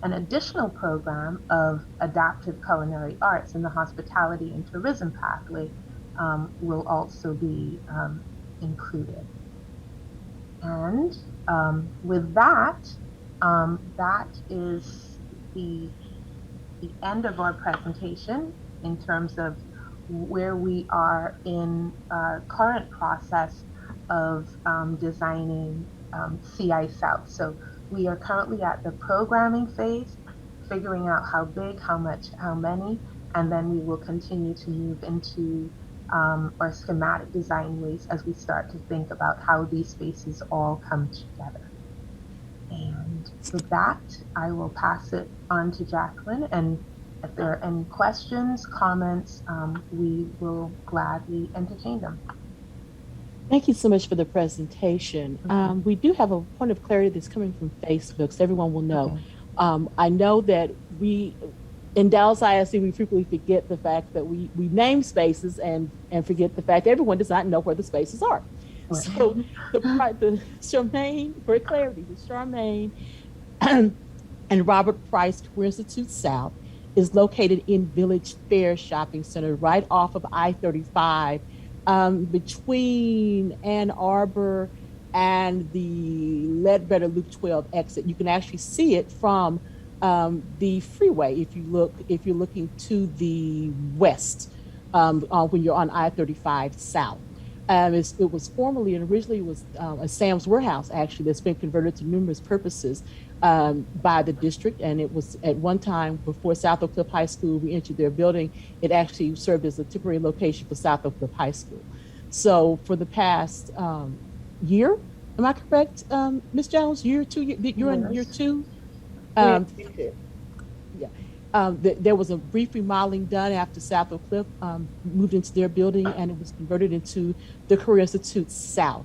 Speaker 8: an additional program of adaptive culinary arts in the hospitality and tourism pathway will also be included. And with that, that is the end of our presentation in terms of where we are in current process of designing CI South. So we are currently at the programming phase, figuring out how big, how much, how many, and then we will continue to move into our schematic design ways as we start to think about how these spaces all come together. And with that, I will pass it on to Jacqueline. And if there are any questions, comments, we will gladly entertain them.
Speaker 1: Thank you so much for the presentation. We do have a point of clarity that's coming from Facebook, so everyone will know. I know that we, in Dallas ISD, we frequently forget the fact that we name spaces and forget the fact that everyone does not know where the spaces are. So the Charmaine, for clarity, the Charmaine and Robert Price Career Institute South is located in Village Fair Shopping Center, right off of I-35, between Ann Arbor and the Ledbetter Loop 12 exit. You can actually see it from the freeway if you're looking to the west when you're on I-35 south. It was formerly and originally was a Sam's Warehouse, actually, that's been converted to numerous purposes by the district. And it was at one time, before South Oak Cliff High School re-entered their building, it actually served as a temporary location for South Oak Cliff High School. So for the past year, am I correct, Ms. Jones? You're in year two? There was a brief remodeling done after South Oak Cliff moved into their building, and it was converted into the Career Institute South.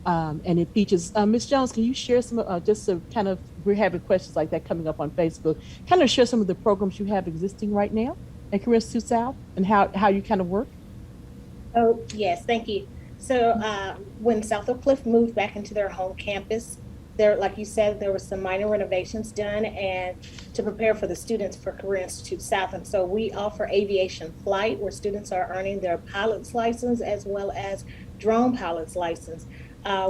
Speaker 1: And it features, Ms. Jones, can you share some, just so kind of, we're having questions like that coming up on Facebook, kind of share some of the programs you have existing right now at Career Institute South and how you kind of work?
Speaker 4: Oh, yes, thank you. So when South Oak Cliff moved back into their home campus, there, like you said, there were some minor renovations done and to prepare for the students for Career Institute South. And so we offer aviation flight, where students are earning their pilot's license as well as drone pilot's license.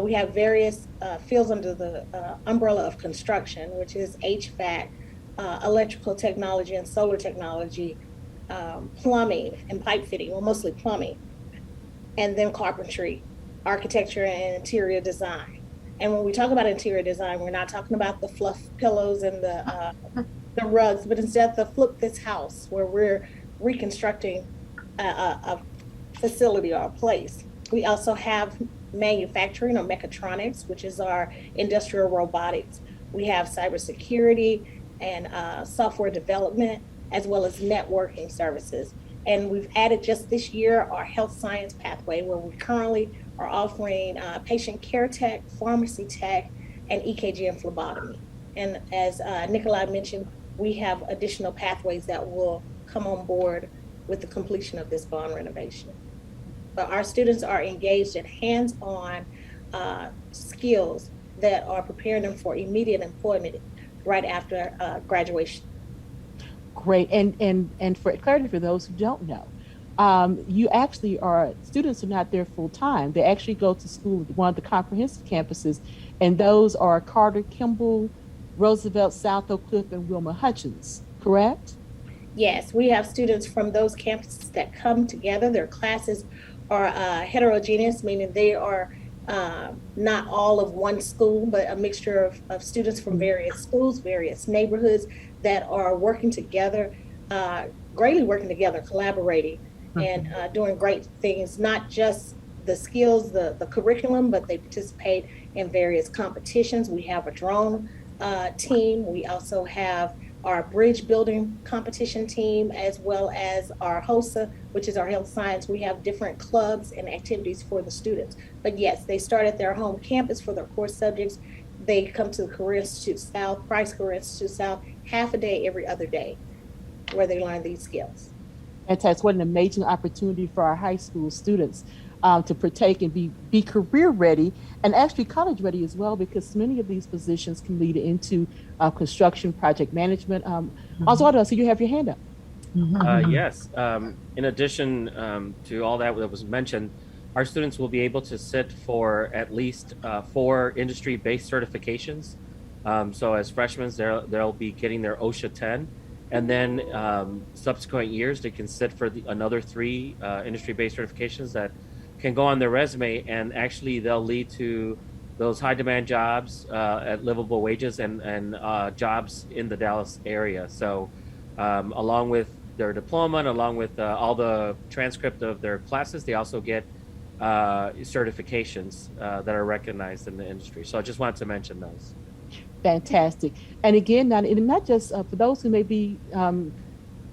Speaker 4: We have various fields under the umbrella of construction, which is HVAC, electrical technology and solar technology, plumbing and pipe fitting, well, mostly plumbing, and then carpentry, architecture, and interior design. And when we talk about interior design, we're not talking about the fluff pillows and the rugs, but instead the Flip This House, where we're reconstructing a facility or a place. We also have manufacturing or mechatronics, which is our industrial robotics. We have cybersecurity and software development, as well as networking services. And we've added just this year our health science pathway, where we currently are offering patient care tech, pharmacy tech, and EKG and phlebotomy. And as Nikolai mentioned, we have additional pathways that will come on board with the completion of this bond renovation. But our students are engaged in hands-on skills that are preparing them for immediate employment right after graduation.
Speaker 1: Great, and for clarity for those who don't know, you actually students are not there full time. They actually go to school at one of the comprehensive campuses, and those are Carter, Kimball, Roosevelt, South Oak Cliff, and Wilma Hutchins, correct?
Speaker 4: Yes, we have students from those campuses that come together. Their classes are heterogeneous, meaning they are not all of one school, but a mixture of students from various schools, various neighborhoods that are working together, greatly working together, collaborating, and doing great things, not just the skills, the curriculum, but they participate in various competitions. We have a drone team. We also have our bridge building competition team, as well as our HOSA, which is our health science. We have different clubs and activities for the students. But yes, they start at their home campus for their core subjects. They come to the Career Institute South, Price Career Institute South, half a day every other day, where they learn these skills.
Speaker 1: Fantastic. What an amazing opportunity for our high school students to partake and be career ready and actually college ready as well, because many of these positions can lead into construction, project management. Oswaldo, I see you have your hand up.
Speaker 3: Yes. In addition to all that was mentioned, our students will be able to sit for at least 4 industry-based certifications. So as freshmen, they'll be getting their OSHA 10. And then subsequent years, they can sit for another 3 industry-based certifications that can go on their resume, and actually they'll lead to those high-demand jobs at livable wages and jobs in the Dallas area. So along with their diploma and along with all the transcript of their classes, they also get certifications that are recognized in the industry. So I just wanted to mention those.
Speaker 1: Fantastic. And again, not just for those who may be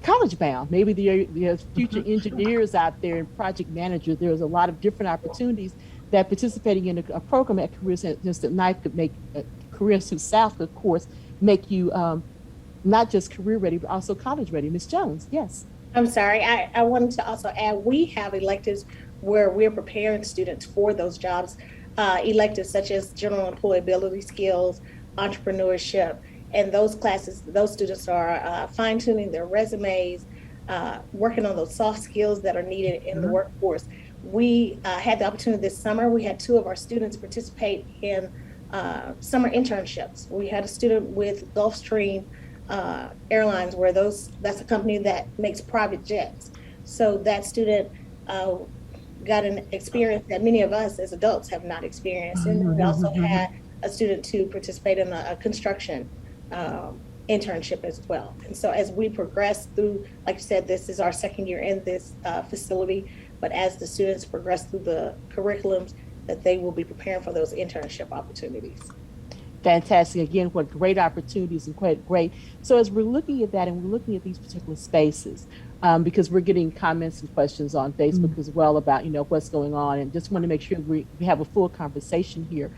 Speaker 1: college bound, maybe there's future engineers out there and project managers. There's a lot of different opportunities that participating in a program at Career Institute Knife could make Career Institute South, of course, make you not just career ready, but also college ready. Ms. Jones, yes.
Speaker 4: I'm sorry. I wanted to also add, we have electives where we're preparing students for those jobs, electives such as general employability skills, entrepreneurship, and those classes, those students are fine-tuning their resumes, working on those soft skills that are needed in the workforce. We had the opportunity this summer. We had 2 of our students participate in summer internships. We had a student with Gulfstream Airlines, where that's a company that makes private jets. So that student got an experience that many of us as adults have not experienced. And we also had a student to participate in a construction internship as well. And so as we progress through, like you said, this is our 2nd year in this facility, but as the students progress through the curriculums, that they will be preparing for those internship opportunities.
Speaker 1: Fantastic. Again, what great opportunities and quite great. So as we're looking at that and we're looking at these particular spaces, because we're getting comments and questions on Facebook as well about, what's going on, and just want to make sure we have a full conversation here.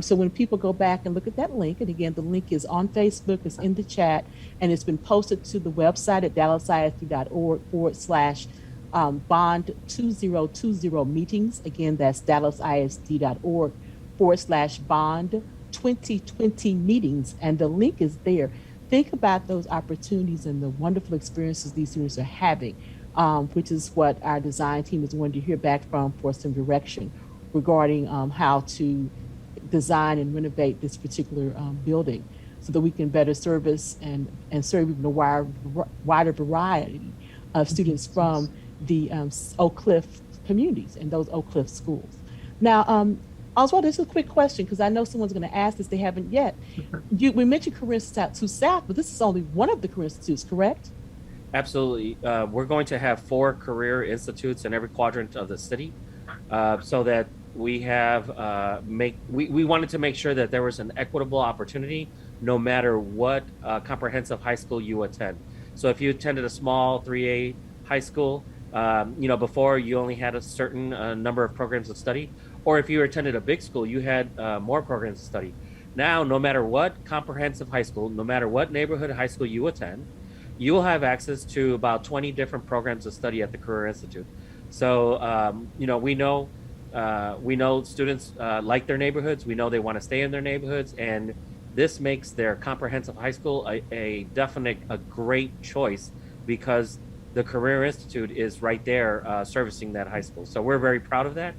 Speaker 1: So when people go back and look at that link, and again, the link is on Facebook, it's in the chat, and it's been posted to the website at dallasisd.org/bond 2020 meetings. Again, that's dallasisd.org/bond 2020 meetings, and the link is there. Think about those opportunities and the wonderful experiences these students are having, which is what our design team is wanting to hear back from for some direction regarding how to design and renovate this particular building so that we can better service and serve even a wider variety of students from the Oak Cliff communities and those Oak Cliff schools. Now, Oswald, this is a quick question because I know someone's going to ask this, they haven't yet. We mentioned Career Institute South, but this is only one of the career institutes, correct?
Speaker 3: Absolutely. We're going to have 4 career institutes in every quadrant of the city, so that we have we wanted to make sure that there was an equitable opportunity no matter what comprehensive high school you attend. So if you attended a small 3A high school, before you only had a certain number of programs of study, or if you attended a big school, you had more programs of study. Now, no matter what comprehensive high school, no matter what neighborhood high school you attend, you will have access to about 20 different programs of study at the Career Institute. So, we know students like their neighborhoods. We know they want to stay in their neighborhoods, and this makes their comprehensive high school a great choice because the Career Institute is right there servicing that high school. So we're very proud of that.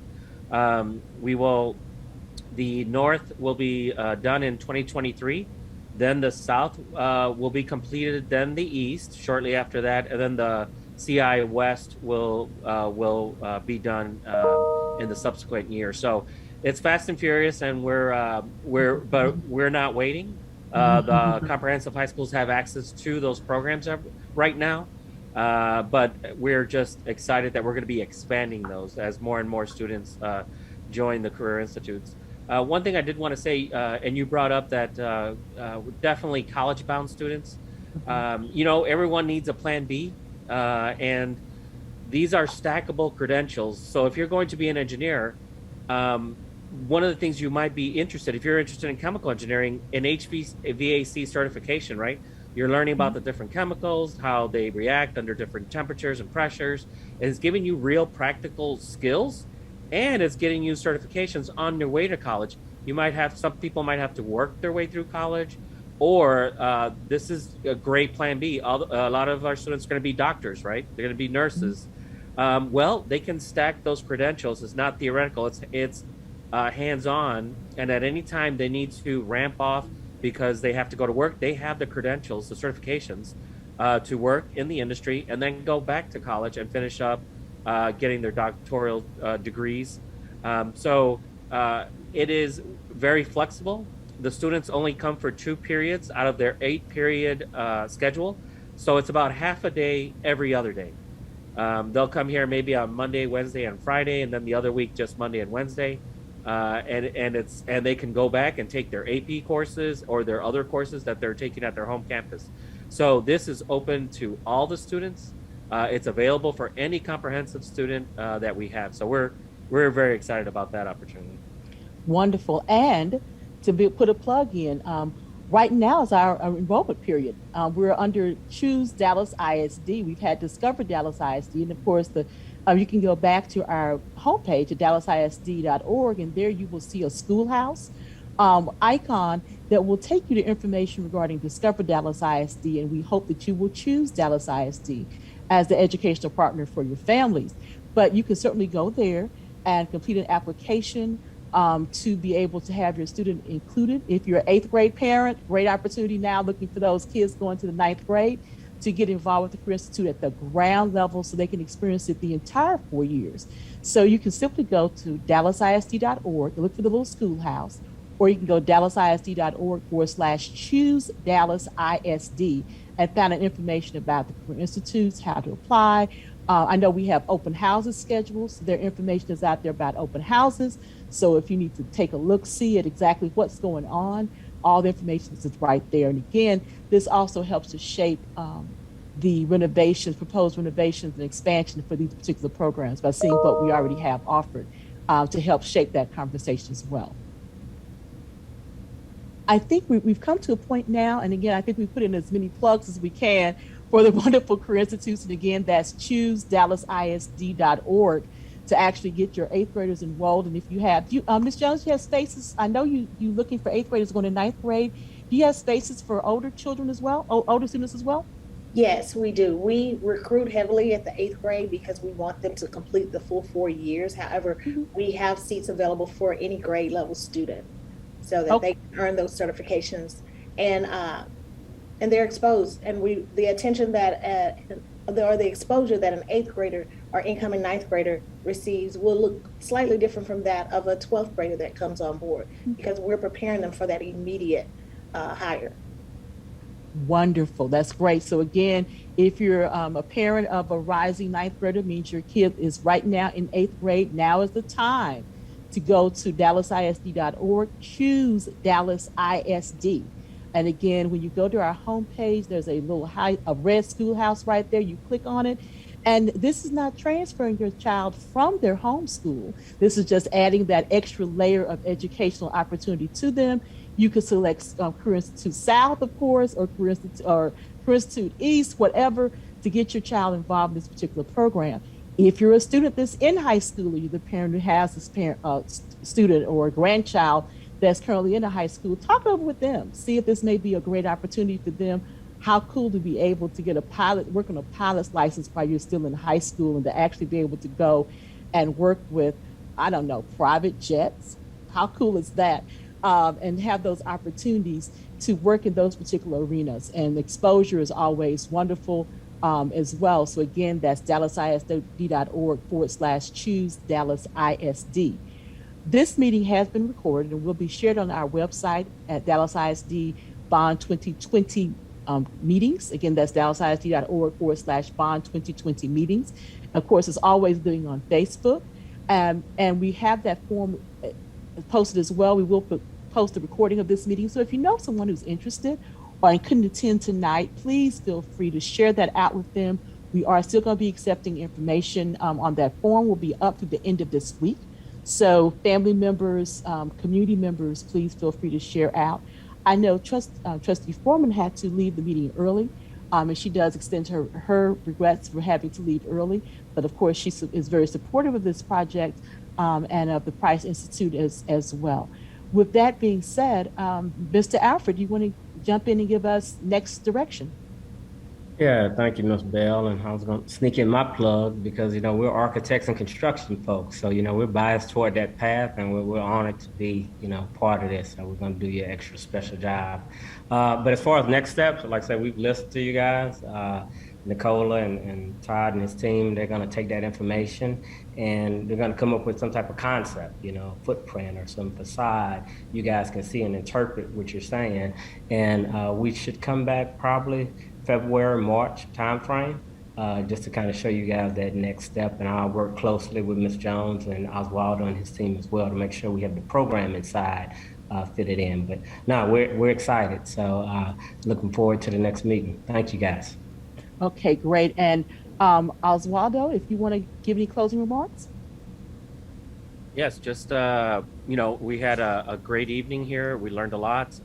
Speaker 3: The North will be done in 2023. Then the South will be completed. Then the East shortly after that, and then the CI West will be done in the subsequent year. So it's fast and furious, and we're not waiting. The comprehensive high schools have access to those programs right now, but we're just excited that we're going to be expanding those as more and more students join the Career Institutes. One thing I did want to say, and you brought up that definitely college-bound students. Everyone needs a plan B, and these are stackable credentials. So if you're going to be an engineer, one of the things you might be interested, if you're interested in chemical engineering, in HVAC certification, right? You're learning about the different chemicals, how they react under different temperatures and pressures. And it's giving you real practical skills, and it's getting you certifications on your way to college. Some people might have to work their way through college, or this is a great plan B. A lot of our students are going to be doctors, right? They're going to be nurses. Well, they can stack those credentials. It's not theoretical. It's hands-on, and at any time they need to ramp off because they have to go to work. They have the credentials, the certifications to work in the industry, and then go back to college and finish up getting their doctoral degrees. So it is very flexible. The students only come for 2 periods out of their 8-period schedule. So it's about half a day every other day. They'll come here maybe on Monday, Wednesday, and Friday, and then the other week just Monday and Wednesday. And they can go back and take their AP courses or their other courses that they're taking at their home campus. So this is open to all the students. It's available for any comprehensive student that we have. So we're very excited about that opportunity.
Speaker 1: Wonderful. And put a plug in, right now is our enrollment period. We're under Choose Dallas ISD. We've had Discover Dallas ISD, and of course you can go back to our homepage at dallasisd.org, and there you will see a schoolhouse icon that will take you to information regarding Discover Dallas ISD, and we hope that you will choose Dallas ISD as the educational partner for your families. But you can certainly go there and complete an application to be able to have your student included. If you're an 8th grade parent, great opportunity now looking for those kids going to the 9th grade to get involved with the Career Institute at the ground level so they can experience it the entire 4 years. So you can simply go to dallasisd.org and look for the little schoolhouse, or you can go dallasisd.org/choose Dallas ISD and find out information about the Career Institutes, how to apply. I know we have open houses scheduled, so their information is out there about open houses. So if you need to take a look, see at exactly what's going on, all the information is right there. And again, this also helps to shape the proposed renovations and expansion for these particular programs by seeing what we already have offered to help shape that conversation as well. I think we've come to a point now, and again, I think we put in as many plugs as we can for the wonderful Career Institutes. And again, that's choosedallasisd.org to actually get your 8th graders enrolled. And if you have, Ms. Jones, you have spaces. I know you looking for 8th graders going to 9th grade. Do you have spaces for older children as well, older students as well?
Speaker 4: Yes, we do. We recruit heavily at the 8th grade because we want them to complete the full 4 years. However, we have seats available for any grade level student so that they can earn those certifications and they're exposed. And the attention that or the exposure that an 8th grader or incoming 9th grader receives will look slightly different from that of a 12th grader that comes on board, because we're preparing them for that immediate hire.
Speaker 1: Wonderful. That's great. So again, if you're a parent of a rising 9th grader, means your kid is right now in 8th grade, now is the time to go to dallasisd.org, choose Dallas ISD. And again, when you go to our homepage, there's a red schoolhouse right there. You click on it. And this is not transferring your child from their home school. This is just adding that extra layer of educational opportunity to them. You could select Career Institute South, of course, or Career Institute East, whatever, to get your child involved in this particular program. If you're a student that's in high school, or you're the parent who has this student or a grandchild that's currently in a high school, talk over with them. See if this may be a great opportunity for them. How cool to be able to get work on a pilot's license while you're still in high school, and to actually be able to go and work with, I don't know, private jets. How cool is that? And have those opportunities to work in those particular arenas. And exposure is always wonderful as well. So again, that's dallasisd.org/choose Dallas ISD. This meeting has been recorded and will be shared on our website at Dallas ISD Bond 2020 meetings. Again, that's dallasisd.org/Bond 2020 meetings. Of course, it's always doing on Facebook. And we have that form posted as well. We will post a recording of this meeting. So if you know someone who's interested or couldn't attend tonight, please feel free to share that out with them. We are still going to be accepting information on that form. Will be up through the end of this week. So family members, community members, please feel free to share out. I know Trustee Foreman had to leave the meeting early, and she does extend her regrets for having to leave early. But of course, she is very supportive of this project and of the Price Institute as well. With that being said, Mr. Alfred, you want to jump in and give us next direction?
Speaker 6: Yeah, thank you, Ms. Bell. And I was going to sneak in my plug because, we're architects and construction folks. So, we're biased toward that path, and we're honored to be, part of this. So we're going to do your extra special job. But as far as next steps, like I said, we've listened to you guys. Nicola and Todd and his team, they're going to take that information and they're going to come up with some type of concept, footprint or some facade. You guys can see and interpret what you're saying. And we should come back probably February, March timeframe, just to kind of show you guys that next step. And I'll work closely with Ms. Jones and Oswaldo and his team as well to make sure we have the program inside fitted in. But no, we're excited. So looking forward to the next meeting. Thank you, guys.
Speaker 1: Okay, great. And Oswaldo, if you want to give any closing remarks?
Speaker 3: Yes, just, we had a great evening here. We learned a lot.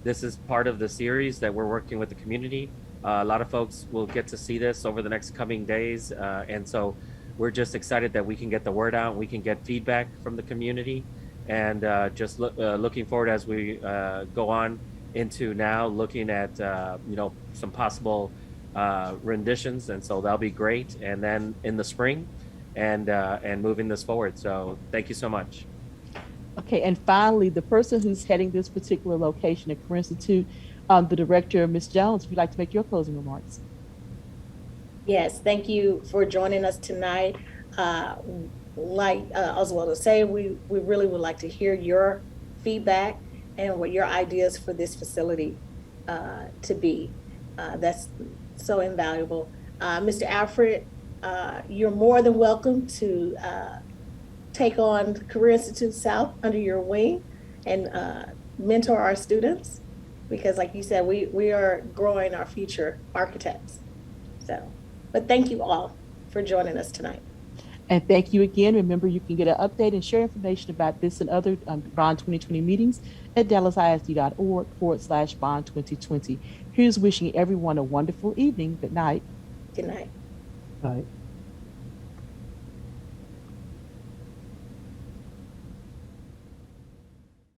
Speaker 3: This is part of the series that we're working with the community. A lot of folks will get to see this over the next coming days. And so we're just excited that we can get the word out. We can get feedback from the community and just looking forward as we go on into now looking at, some possible renditions. And so that'll be great. And then in the spring and moving this forward. So thank you so much.
Speaker 1: Okay, and finally, the person who's heading this particular location at Career Institute, the director, Ms. Jones, if you'd like to make your closing remarks.
Speaker 4: Yes, thank you for joining us tonight. Like Oswaldo say, we really would like to hear your feedback and what your ideas for this facility to be. That's so invaluable. Mr. Alfred, you're more than welcome to take on Career Institute South under your wing and mentor our students, because like you said, we are growing our future architects. So, but thank you all for joining us tonight.
Speaker 1: And thank you again. Remember, you can get an update and share information about this and other Bond 2020 meetings at dallasisd.org/Bond 2020. Here's wishing everyone a wonderful evening. Good night.
Speaker 4: Good night.
Speaker 7: Right.